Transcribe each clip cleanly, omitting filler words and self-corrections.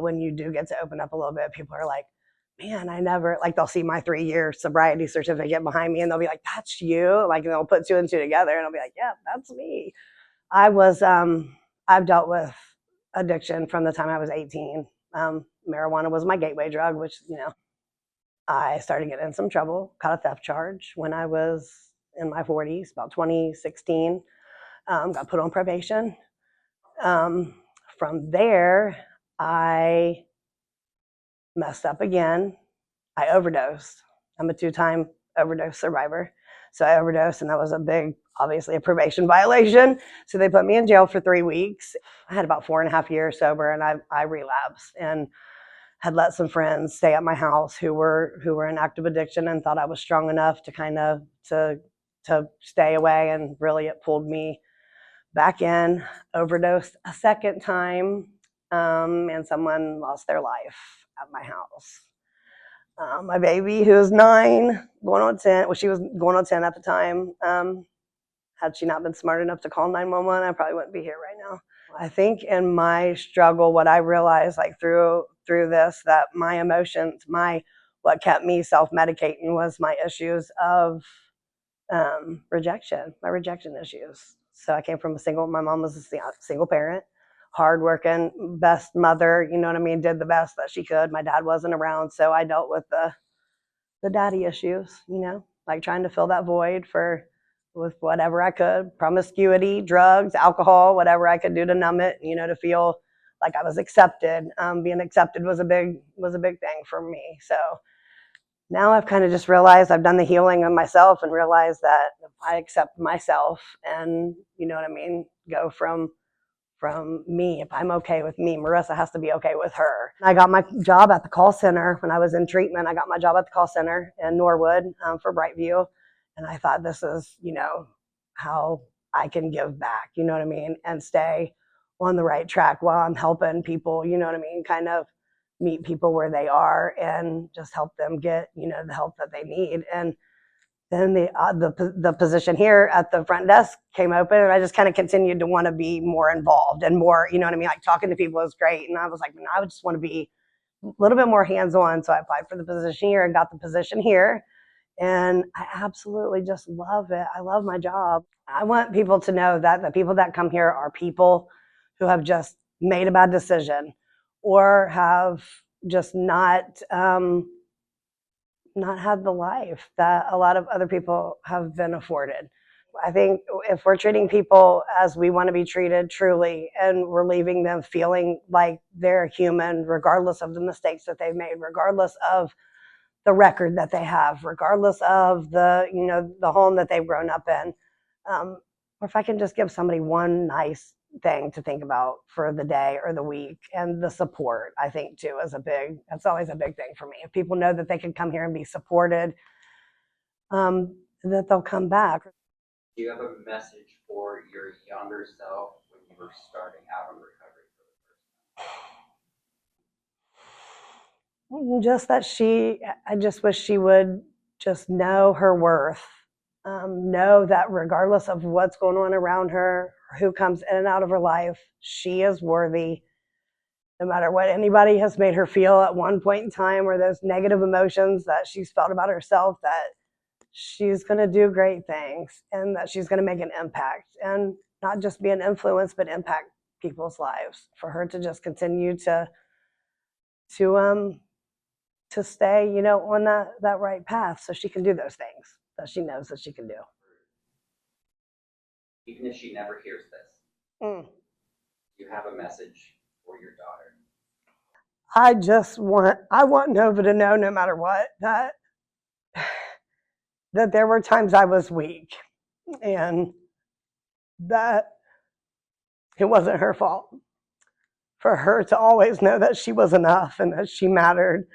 when you do get to open up a little bit, people are like, man, I never, like, they'll see my 3-year sobriety certificate behind me and they'll be like, that's you? Like, and they'll put 2 and 2 together and I'll be like, yeah, that's me. I've dealt with addiction from the time I was 18. Marijuana was my gateway drug, which, I started getting in some trouble, caught a theft charge when I was in my 40s, about 2016, got put on probation. From there, I messed up again. I overdosed. I'm a 2-time overdose survivor. So I overdosed, and that was obviously a probation violation. So they put me in jail for 3 weeks. I had about 4.5 years sober, and I relapsed and had let some friends stay at my house who were in active addiction and thought I was strong enough to kind of to stay away, and really it pulled me back in. Overdosed a second time, and someone lost their life at my house. My baby, who was 9, going on 10, well, she was going on 10 at the time. Had she not been smart enough to call 911, I probably wouldn't be here right now. I think in my struggle, what I realized, like through this, that my emotions, what kept me self-medicating was my issues of rejection, my rejection issues. So I came from my mom was a single parent, hardworking, best mother, you know what I mean, did the best that she could. My dad wasn't around, so I dealt with the daddy issues, like trying to fill that void with whatever I could, promiscuity, drugs, alcohol, whatever I could do to numb it, to feel like I was accepted. Being accepted was a big thing for me. So now I've kind of just realized I've done the healing of myself and realized that if I accept myself and, go from me, if I'm okay with me, Marissa has to be okay with her. I got my job at the call center when I was in treatment. I got my job at the call center in Norwood for BrightView. And I thought, this is, how I can give back, and stay on the right track while I'm helping people, kind of meet people where they are and just help them get, the help that they need. And then the position here at the front desk came open, and I just kind of continued to want to be more involved and more, like talking to people was great. And I was like, I would just want to be a little bit more hands-on. So I applied for the position here and got the position here. And I absolutely just love it. I love my job. I want people to know that the people that come here are people who have just made a bad decision or have just not had the life that a lot of other people have been afforded. I think if we're treating people as we want to be treated truly, and we're leaving them feeling like they're human, regardless of the mistakes that they've made, regardless of the record that they have, regardless of the home that they've grown up in, or if I can just give somebody one nice thing to think about for the day or the week, and the support, I think too that's always a big thing for me. If people know that they can come here and be supported, that they'll come back. Do you have a message for your younger self when you were starting out in recovery for the first time? Just that I just wish she would just know her worth. Know that regardless of what's going on around her, who comes in and out of her life, she is worthy. No matter what anybody has made her feel at one point in time, or those negative emotions that she's felt about herself, that she's going to do great things, and that she's going to make an impact, and not just be an influence, but impact people's lives. For her to just continue to stay, on that right path, so she can do those things that she knows that she can do. Even if she never hears this, you have a message for your daughter. I want Nova to know, no matter what, that there were times I was weak, and that it wasn't her fault. For her to always know that she was enough, and that she mattered,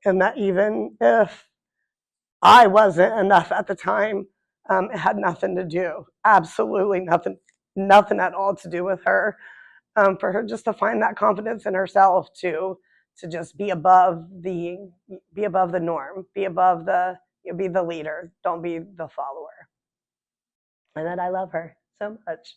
and that even if I wasn't enough at the time, it had nothing to do, absolutely nothing at all to do with her. For her just to find that confidence in herself, to just be above the norm, be the leader, don't be the follower. And that I love her so much.